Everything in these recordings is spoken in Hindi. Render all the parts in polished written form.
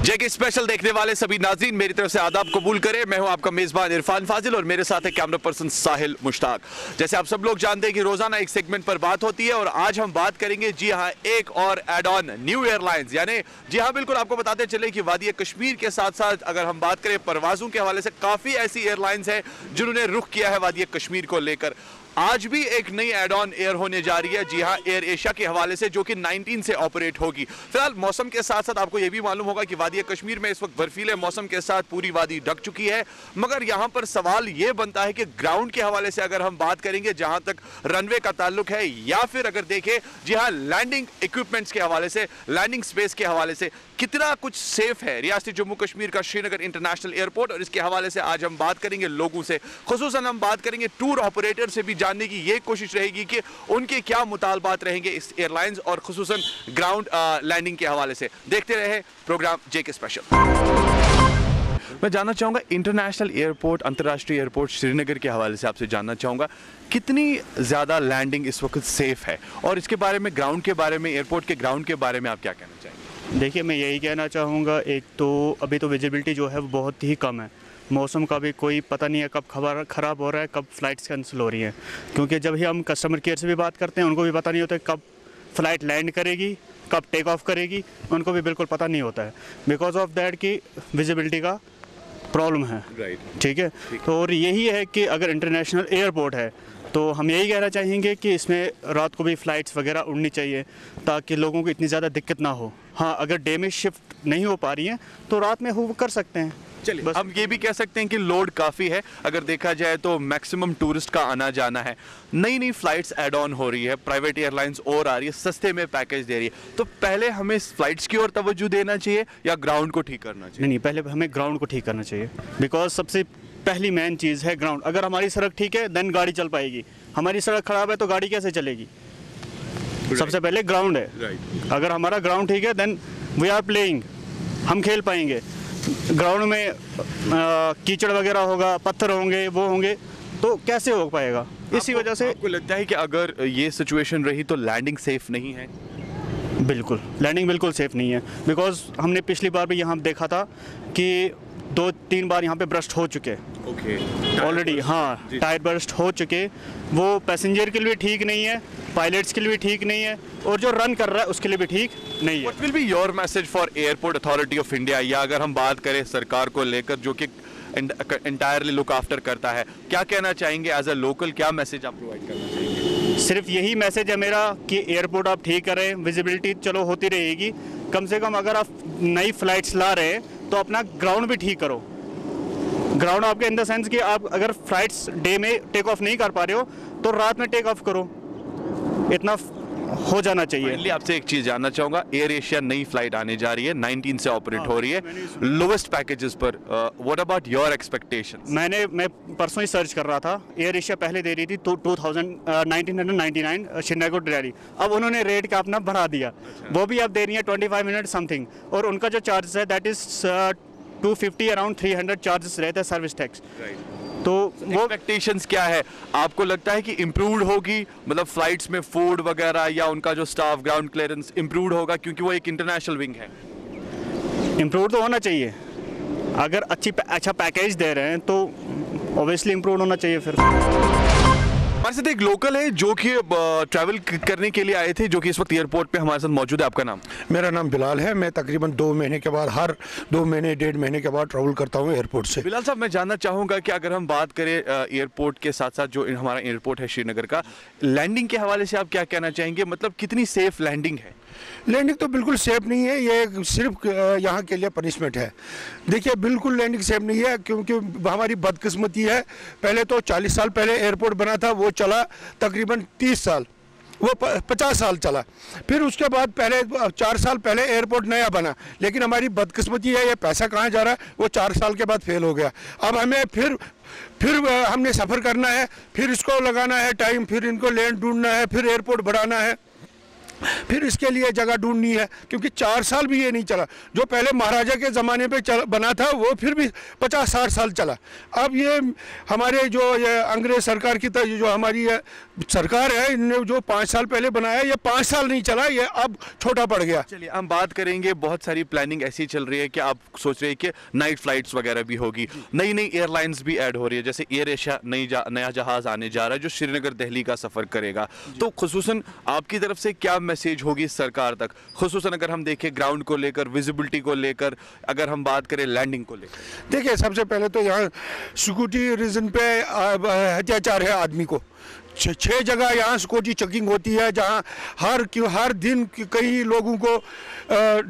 जेके स्पेशल देखने वाले सभी नाज़रीन मेरी तरफ से आदाब कबूल करें। मैं हूं आपका मेज़बान इरफान फाजिल और मेरे साथ है कैमरा पर्सन साहिल मुश्ताक। जैसे आप सब लोग जानते हैं कि रोजाना एक सेगमेंट पर बात होती है और आज हम बात करेंगे जी हां एक और एड ऑन न्यू एयरलाइंस, यानी जी हां बिल्कुल आपको बताते चले कि वादी कश्मीर के साथ साथ अगर हम बात करें परवाजों के हवाले से काफ़ी ऐसी एयरलाइंस है जिन्होंने रुख किया है वादी कश्मीर को लेकर। आज भी एक नई एड ऑन एयर होने जा रही है, जी हां एयर एशिया के हवाले से, जो कि 19 से ऑपरेट होगी। फिलहाल मौसम के साथ साथ आपको यह भी मालूम होगा कि वादी कश्मीर में इस वक्त बर्फीले मौसम के साथ पूरी वादी ढक चुकी है, मगर यहां पर सवाल यह बनता है कि ग्राउंड के हवाले से अगर हम बात करेंगे जहां तक रनवे का ताल्लुक है, या फिर अगर देखें जी हां लैंडिंग इक्विपमेंट्स के हवाले से, लैंडिंग स्पेस के हवाले से कितना कुछ सेफ है रियासती जम्मू कश्मीर का श्रीनगर इंटरनेशनल एयरपोर्ट। और इसके हवाले से आज हम बात करेंगे लोगों से, खुसूसन हम बात करेंगे टूर ऑपरेटर से भी जानने की ये कोशिश रहेगी कि उनके क्या मुतालबात रहेंगे इस एयरलाइंस और खुसूसन ग्राउंड लैंडिंग के हवाले से। देखते रहे प्रोग्राम जेके स्पेशल। मैं जानना चाहूँगा इंटरनेशनल एयरपोर्ट, अंतर्राष्ट्रीय एयरपोर्ट श्रीनगर के हवाले से आपसे जानना चाहूँगा कितनी ज़्यादा लैंडिंग इस वक्त सेफ है, और इसके बारे में ग्राउंड के बारे में, एयरपोर्ट के ग्राउंड के बारे में आप क्या कहना चाहेंगे? देखिए, मैं यही कहना चाहूँगा, एक तो अभी तो विजिबिलिटी जो है वो बहुत ही कम है। मौसम का भी कोई पता नहीं है कब खबर ख़राब हो रहा है, कब फ़्लाइट्स कैंसिल हो रही हैं। क्योंकि जब ही हम कस्टमर केयर से भी बात करते हैं उनको भी पता नहीं होता है कब फ़्लाइट लैंड करेगी, कब टेक ऑफ करेगी, उनको भी बिल्कुल पता नहीं होता है। बिकॉज ऑफ दैट कि विजिबिलिटी का प्रॉब्लम है। ठीक है, तो और यही है कि अगर इंटरनेशनल एयरपोर्ट है तो हम यही कहना चाहेंगे कि इसमें रात को भी फ़्लाइट्स वगैरह उड़नी चाहिए ताकि लोगों को इतनी ज़्यादा दिक्कत ना हो। हाँ, अगर डे में शिफ्ट नहीं हो पा रही हैं तो रात में वो कर सकते हैं। चलिए, हम ये भी कह सकते हैं कि लोड काफ़ी है, अगर देखा जाए तो मैक्सिमम टूरिस्ट का आना जाना है, नई नई फ्लाइट्स ऐड ऑन हो रही है, प्राइवेट एयरलाइंस और आ रही है, सस्ते में पैकेज दे रही है, तो पहले हमें फ्लाइट्स की ओर तवज्जो देना चाहिए या ग्राउंड को ठीक करना चाहिए? नहीं, पहले हमें ग्राउंड को ठीक करना चाहिए। बिकॉज सबसे पहली मेन चीज़ है ग्राउंड। अगर हमारी सड़क ठीक है देन गाड़ी चल पाएगी, हमारी सड़क ख़राब है तो गाड़ी कैसे चलेगी? सबसे पहले ग्राउंड है। अगर हमारा ग्राउंड ठीक है देन वी आर प्लेइंग, हम खेल पाएंगे। ग्राउंड में कीचड़ वगैरह होगा, पत्थर होंगे, वो होंगे, तो कैसे हो पाएगा? इसी वजह से आपको लगता है कि अगर ये सिचुएशन रही तो लैंडिंग सेफ नहीं है? बिल्कुल, लैंडिंग बिल्कुल सेफ नहीं है। बिकॉज हमने पिछली बार भी यहाँ देखा था कि 2-3 बार यहाँ पे ब्रस्ट हो चुके ऑलरेडी। हाँ, टायर बर्स्ट हो चुके। वो पैसेंजर के लिए ठीक नहीं है, पायलट्स के लिए भी ठीक नहीं है, और जो रन कर रहा है उसके लिए भी ठीक नहीं है। What will be your message for Airport Authority of India, या अगर हम बात करें सरकार को लेकर जो कि entirely लुक आफ्टर करता है, क्या कहना चाहेंगे एज अ लोकल, क्या मैसेज आप प्रोवाइड करना चाहेंगे? सिर्फ यही मैसेज है मेरा कि एयरपोर्ट आप ठीक करें, विजिबिलिटी चलो होती रहेगी, कम से कम अगर आप नई फ्लाइट्स ला रहे हैं तो अपना ग्राउंड भी ठीक करो। ग्राउंड आपके इन द सेंस कि आप अगर फ्लाइट्स डे में टेक ऑफ नहीं कर पा रहे हो तो रात में टेक ऑफ करो, इतना हो जाना चाहिए। Finally, आपसे एक चीज जानना चाहूंगा, एयर एशिया नई फ्लाइट आने जा रही है, 19 से ऑपरेट हो रही है, लोवेस्ट पैकेजेस पर। What about your expectations? मैं परसों ही सर्च कर रहा था, एयर एशिया पहले दे रही थी तो 1999 श्रीनगर दिल्ली, अब उन्होंने रेट का अपना बढ़ा दिया। वो भी अब दे रही है 25 मिनट समथिंग, और उनका जो चार्जेस है दैट इज 250 अराउंड 300 चार्जेस रहता है सर्विस टैक्स। तो वो एक्सपेक्टेशंस क्या है? आपको लगता है कि इम्प्रूव्ड होगी, मतलब फ्लाइट्स में फूड वगैरह या उनका जो स्टाफ ग्राउंड क्लियरेंस इम्प्रूव्ड होगा, क्योंकि वो एक इंटरनेशनल विंग है? इम्प्रूव तो होना चाहिए। अगर अच्छा पैकेज दे रहे हैं तो ऑब्वियसली इम्प्रूव होना चाहिए। फिर हमारे साथ एक लोकल है जो कि ट्रैवल करने के लिए आए थे, जो कि इस वक्त एयरपोर्ट पे हमारे साथ मौजूद है। आपका नाम? मेरा नाम बिलाल है। मैं तकरीबन 2 महीने के बाद, हर 2 महीने 1.5 महीने के बाद ट्रैवल करता हूँ एयरपोर्ट से। बिलाल साहब, मैं जानना चाहूँगा कि अगर हम बात करें एयरपोर्ट के साथ साथ जो हमारा एयरपोर्ट है श्रीनगर का, लैंडिंग के हवाले से आप क्या कहना चाहेंगे? मतलब कितनी सेफ लैंडिंग है? लैंडिंग तो बिल्कुल सेफ नहीं है, ये सिर्फ यहाँ के लिए पनिशमेंट है। देखिए, बिल्कुल लैंडिंग सेफ नहीं है, क्योंकि हमारी बदकिस्मती है। पहले तो 40 साल पहले एयरपोर्ट बना था, वो चला तकरीबन 30 साल, वो 50 साल चला। फिर उसके बाद पहले 4 साल पहले एयरपोर्ट नया बना, लेकिन हमारी बदकिस्मती है, ये पैसा कहाँ जा रहा है, वो 4 साल के बाद फेल हो गया। अब हमें फिर हमने सफ़र करना है, फिर इसको लगाना है टाइम, फिर इनको लैंड ढूंढना है, फिर एयरपोर्ट बढ़ाना है। फिर इसके लिए जगह ढूंढनी है, क्योंकि 4 साल भी ये नहीं चला। जो पहले महाराजा के ज़माने पे बना था वो फिर भी 50-60 साल चला। अब ये हमारे जो ये अंग्रेज सरकार की जो हमारी ये सरकार है, इनने जो 5 साल पहले बनाया, ये 5 साल नहीं चला, ये अब छोटा पड़ गया। चलिए हम बात करेंगे, बहुत सारी प्लानिंग ऐसी चल रही है कि आप सोच रहे हैं कि नाइट फ्लाइट्स वगैरह भी होगी, नई नई एयरलाइंस भी ऐड हो रही है, जैसे एयर एशिया नया जहाज आने जा रहा है जो श्रीनगर दिल्ली का सफ़र करेगा। तो खुसूसन आपकी तरफ से क्या मैसेज होगी सरकार तक, खुसूसन अगर हम देखें ग्राउंड को लेकर, विजिबिलिटी को लेकर, अगर हम बात करें लैंडिंग को लेकर? देखिए, सबसे पहले तो यहाँ सिक्योरिटी रीजन पे अत्याचार है आदमी को। 6 जगह यहाँ सिक्योरिटी चेकिंग होती है, जहाँ हर दिन कई लोगों को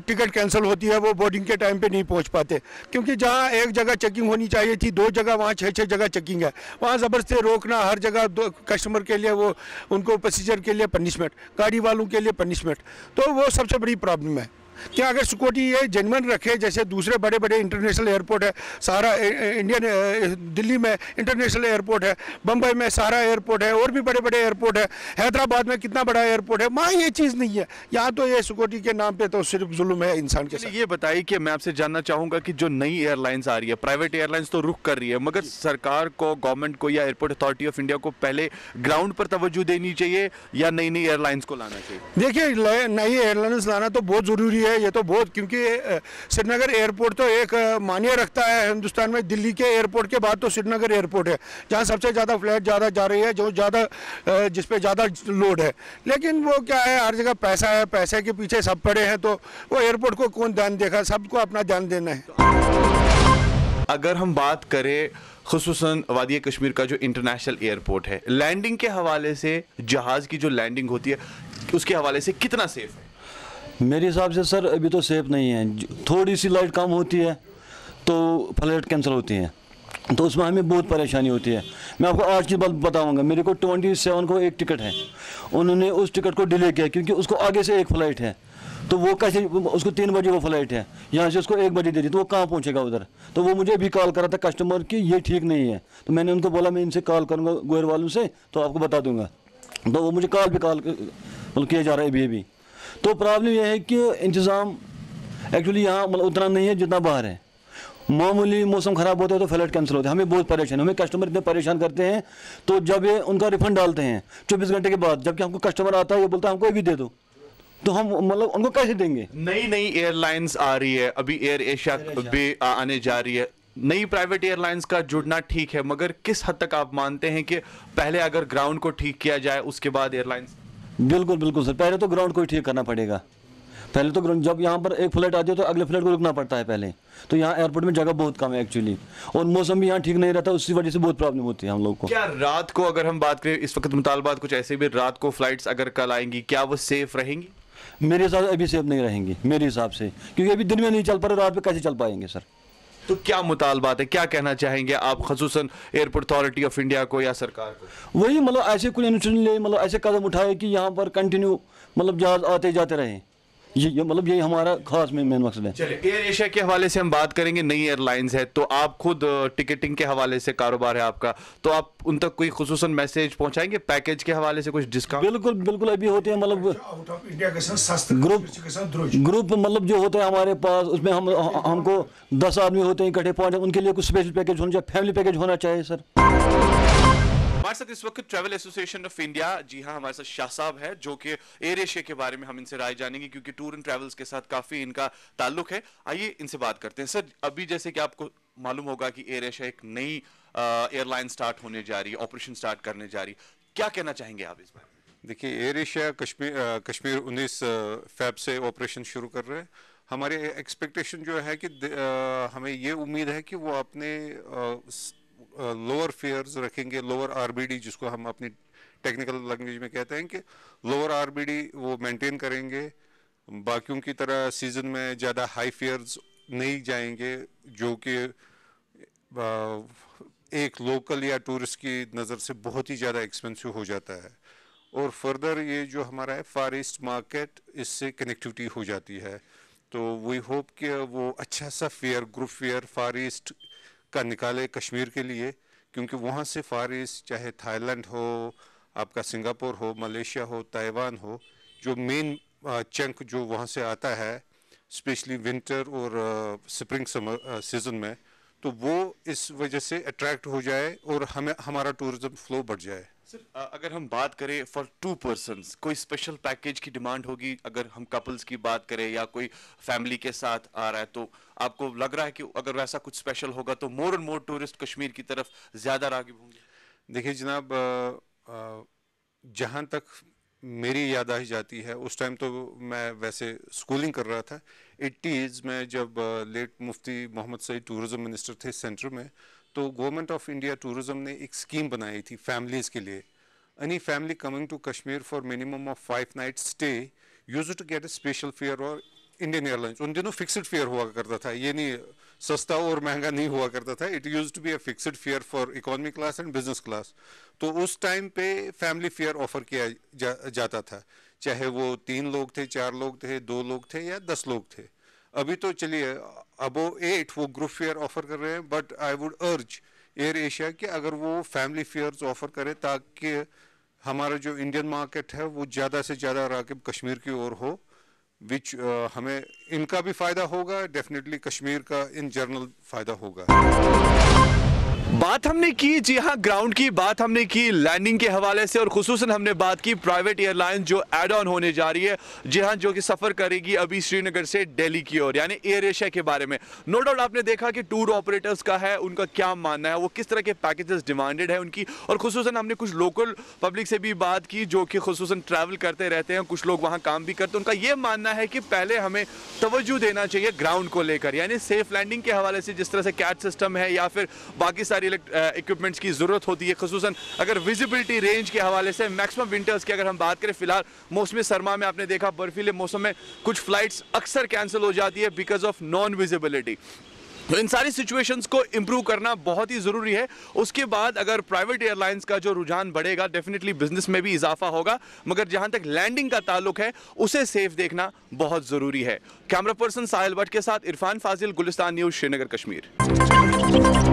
टिकट कैंसिल होती है, वो बोर्डिंग के टाइम पे नहीं पहुँच पाते, क्योंकि जहाँ एक जगह चेकिंग होनी चाहिए थी 2 जगह, वहाँ 6 जगह चेकिंग है। वहाँ ज़बरदस्ती रोकना, हर जगह कस्टमर के लिए वो उनको पैसेंजर के लिए पनिशमेंट, गाड़ी वालों के लिए पनिशमेंट, तो वो सबसे बड़ी प्रॉब्लम है। क्या अगर सिक्योरिटी ये जेन्युइन रखे, जैसे दूसरे बड़े बड़े इंटरनेशनल एयरपोर्ट है, सारा इंडियन, दिल्ली में इंटरनेशनल एयरपोर्ट है, बम्बई में सारा एयरपोर्ट है, और भी बड़े बड़े एयरपोर्ट है, हैदराबाद में कितना बड़ा एयरपोर्ट है, वहाँ ये चीज़ नहीं है। यहाँ तो ये सिक्योरिटी के नाम पे तो सिर्फ जुल्म है इंसान के साथ। ये बताइए कि मैं आपसे जानना चाहूँगा कि जो नई एयरलाइंस आ रही है, प्राइवेट एयरलाइंस तो रुक कर रही है, मगर सरकार को, गवर्नमेंट को या एयरपोर्ट अथॉरिटी ऑफ इंडिया को पहले ग्राउंड पर तवज्जो देनी चाहिए या नई नई एयरलाइंस को लाना चाहिए? देखिए, नई एयरलाइंस लाना तो बहुत ज़रूरी है, ये तो बहुत, क्योंकि श्रीनगर एयरपोर्ट तो एक मान्य रखता है हिंदुस्तान में। दिल्ली के एयरपोर्ट के बाद तो श्रीनगर एयरपोर्ट है, जहाँ सबसे ज़्यादा फ्लाइट ज़्यादा जा रही है, जो ज़्यादा जिस पे ज़्यादा लोड है। लेकिन वो क्या है, हर जगह पैसा है, पैसे के पीछे सब पड़े हैं, तो वो एयरपोर्ट को कौन ध्यान देगा? सबको अपना ध्यान देना है। अगर हम बात करें खुसूसन वादी कश्मीर का जो इंटरनेशनल एयरपोर्ट है, लैंडिंग के हवाले से, जहाज़ की जो लैंडिंग होती है उसके हवाले से कितना सेफ है? मेरे हिसाब से सर अभी तो सेफ नहीं है। थोड़ी सी लाइट कम होती है तो फ्लाइट कैंसिल होती है, तो उसमें हमें बहुत परेशानी होती है। मैं आपको आज की बात बताऊंगा, मेरे को 27 को एक टिकट है, उन्होंने उस टिकट को डिले किया क्योंकि उसको आगे से एक फ़्लाइट है, तो वो कैसे, उसको 3 बजे वो फ्लाइट है, यहाँ से उसको 1 बजे दे दी, तो वो कहाँ पहुँचेगा उधर? तो वो मुझे भी कॉल करा था कस्टमर कि ये ठीक नहीं है, तो मैंने उनको बोला मैं इनसे कॉल करूँगा गोयर वालों से, तो आपको बता दूँगा। तो वो मुझे कॉल मतलब किया जा रहा है अभी। तो प्रॉब्लम यह है कि इंतज़ाम एक्चुअली यहाँ मतलब उतना नहीं है जितना बाहर है। मामूली मौसम ख़राब होता है तो फ्लाइट कैंसिल होता है, हमें बहुत परेशान, हमें कस्टमर इतने परेशान करते हैं। तो जब ये उनका रिफंड डालते हैं 24 घंटे के बाद, जबकि हमको कस्टमर आता है, ये बोलता है हमको भी दे दो, तो हम मतलब उनको कैसे देंगे? नई नई एयरलाइंस आ रही है, अभी एयर एशिया भी आने जा रही है, नई प्राइवेट एयरलाइंस का जुड़ना ठीक है, मगर किस हद तक आप मानते हैं कि पहले अगर ग्राउंड को ठीक किया जाए उसके बाद एयरलाइंस? बिल्कुल बिल्कुल सर, पहले तो ग्राउंड को ही ठीक करना पड़ेगा। पहले तो ग्राउंड, जब यहाँ पर एक फ्लाइट आती है तो अगले फ्लाइट को रुकना पड़ता है पहले, तो यहाँ एयरपोर्ट में जगह बहुत कम है एक्चुअली, और मौसम भी यहाँ ठीक नहीं रहता, उसी वजह से बहुत प्रॉब्लम होती है हम लोग को। क्या रात को अगर हम बात करें, इस वक्त मुतालबात कुछ ऐसे भी, रात को फ्लाइट्स अगर कल आएंगी, क्या वो सेफ रहेंगी? मेरे हिसाब से अभी सेफ नहीं रहेंगी मेरे हिसाब से, क्योंकि अभी दिन में नहीं चल पा रहे, रात में कैसे चल पाएंगे सर? तो क्या मुतालबात है, क्या कहना चाहेंगे आप खुसूसन एयरपोर्ट अथॉरिटी ऑफ इंडिया को या सरकार को? वही मतलब ऐसे कुछ इंस्टीट्यूशन ले, मतलब ऐसे कदम उठाए कि यहाँ पर कंटिन्यू मतलब जहाज आते जाते रहे, ये मतलब यही हमारा खास मेन मकसद है। चलिए, एयर एशिया के हवाले से हम बात करेंगे, नई एयरलाइंस है, तो आप खुद टिकटिंग के हवाले से कारोबार है आपका, तो आप उन तक कोई खुसूसन मैसेज पहुंचाएंगे पैकेज के हवाले से, कुछ डिस्काउंट? बिल्कुल बिल्कुल, अभी होते हैं मतलब आउट ऑफ इंडिया के साथ सस्ते ग्रुप मतलब जो होता है हमारे पास, उसमें हमको 10 आदमी होते हैं इकट्ठे, 5, उनके लिए कुछ स्पेशल पैकेज होना चाहिए, फैमिली पैकेज होना चाहिए सर। हमारे साथ इस वक्त ट्रैवल एसोसिएशन ऑफ इंडिया, जी हाँ, हमारे साथ शाह साहब है, जो कि एयर एशिया के बारे में हम इनसे राय जानेंगे, क्योंकि टूर एंड ट्रैवल्स के साथ काफी इनका ताल्लुक है। आइए इनसे बात करते हैं। सर, अभी जैसे कि आपको मालूम होगा कि एयर एशिया एक नई एयरलाइन स्टार्ट होने जा रही है, ऑपरेशन स्टार्ट करने जा रही है, क्या कहना चाहेंगे आप इस बारे में? देखिए, एयर एशिया कश्मीर 19 फ़रवरी से ऑपरेशन शुरू कर रहे हैं। हमारी एक्सपेक्टेशन जो है कि हमें ये उम्मीद है कि वो अपने लोअर फेयर्स रखेंगे, लोअर आरबीडी जिसको हम अपनी टेक्निकल लैंग्वेज में कहते हैं कि लोअर आरबीडी वो मेंटेन करेंगे। बाकियों की तरह सीज़न में ज़्यादा हाई फेयर्स नहीं जाएंगे, जो कि एक लोकल या टूरिस्ट की नज़र से बहुत ही ज़्यादा एक्सपेंसिव हो जाता है। और फर्दर ये जो हमारा है फार ईस्ट मार्केट, इससे कनेक्टिविटी हो जाती है, तो वी होप कि वो अच्छा सा फेयर, ग्रुप फेयर फार ईस्ट का निकाले कश्मीर के लिए, क्योंकि वहाँ से फार ईस्ट चाहे थाईलैंड हो, आपका सिंगापुर हो, मलेशिया हो, ताइवान हो, जो मेन चंक जो वहाँ से आता है स्पेशली विंटर और स्प्रिंग समर सीजन में, तो वो इस वजह से अट्रैक्ट हो जाए और हमें हमारा टूरिज्म फ्लो बढ़ जाए। सर अगर हम बात करें फॉर 2 पर्सन्स कोई स्पेशल पैकेज की डिमांड होगी, अगर हम कपल्स की बात करें या कोई फैमिली के साथ आ रहा है, तो आपको लग रहा है कि अगर वैसा कुछ स्पेशल होगा तो more and more tourist Kashmir की तरफ ज्यादा राग़िब होंगे? देखिए जनाब, जहाँ तक मेरी याददाश्त जाती है, उस टाइम तो मैं वैसे स्कूलिंग कर रहा था 80s में, जब लेट मुफ्ती मोहम्मद सईद टूरिज्म मिनिस्टर थे सेंटर में, तो गवर्नमेंट ऑफ इंडिया टूरिज्म ने एक स्कीम बनाई थी फैमिलीज़ के लिए। Any family coming to Kashmir for minimum of 5 nights stay used to get a special fare. और इंडियन एयरलाइंस उन दिनों फिक्स्ड फेयर हुआ करता था, ये नहीं सस्ता और महंगा नहीं हुआ करता था। It used to be a fixed fare for economy class and business class. तो उस टाइम पे फैमिली फेयर ऑफर किया जाता था, चाहे वो 3 लोग थे, 4 लोग थे, 2 लोग थे या 10 लोग थे। अभी तो चलिए अबो 8 वो ग्रुप फेयर ऑफर कर रहे हैं, बट आई वुड अर्ज एयर एशिया कि अगर वो फैमिली फेयर्स ऑफर करे ताकि हमारा जो इंडियन मार्केट है वो ज़्यादा से ज़्यादा राग़िब कश्मीर की ओर हो, विच हमें इनका भी फ़ायदा होगा, डेफिनेटली कश्मीर का इन जनरल फ़ायदा होगा। बात हमने की, जी हाँ, ग्राउंड की बात हमने की लैंडिंग के हवाले से, और खुसूसन हमने बात की प्राइवेट एयरलाइन जो ऐड ऑन होने जा रही है, जी हाँ, जो कि सफ़र करेगी अभी श्रीनगर से दिल्ली की ओर, यानी एयर एशिया के बारे में। नो डाउट आपने देखा कि टूर ऑपरेटर्स का है, उनका क्या मानना है, वो किस तरह के पैकेजेस डिमांडेड है उनकी, और खुसूसन हमने कुछ लोकल पब्लिक से भी बात की जो कि खुसूसन ट्रैवल करते रहते हैं, कुछ लोग वहाँ काम भी करते हैं। उनका ये मानना है कि पहले हमें तवज्जो देना चाहिए ग्राउंड को लेकर, यानी सेफ लैंडिंग के हवाले से जिस तरह से कैट सिस्टम है या फिर बाकी सारी इक्विपमेंट्स की ज़रूरत होती है, खुसूसन अगर विजिबिलिटी रेंज के हवाले से। मैक्सिमम विंटर्स की अगर हम बात करें, फिलहाल मौसम सरमा में आपने देखा बर्फीले मौसम में कुछ फ्लाइट्स अक्सर कैंसिल हो जाती है बिकॉज ऑफ नॉन विजिबिलिटी। तो इन सारी सिचुएशंस को इंप्रूव करना बहुत ही ज़रूरी है। उसके बाद अगर प्राइवेट एयरलाइंस का जो रुझान बढ़ेगा, डेफिनेटली बिजनेस में भी इजाफा होगा, मगर जहां तक लैंडिंग का ताल्लुक है उसे सेफ देखना बहुत ज़रूरी है। कैमरा पर्सन साहिल भट्ट के साथ इरफान फाजिल, गुलिस्तान न्यूज़, श्रीनगर, कश्मीर।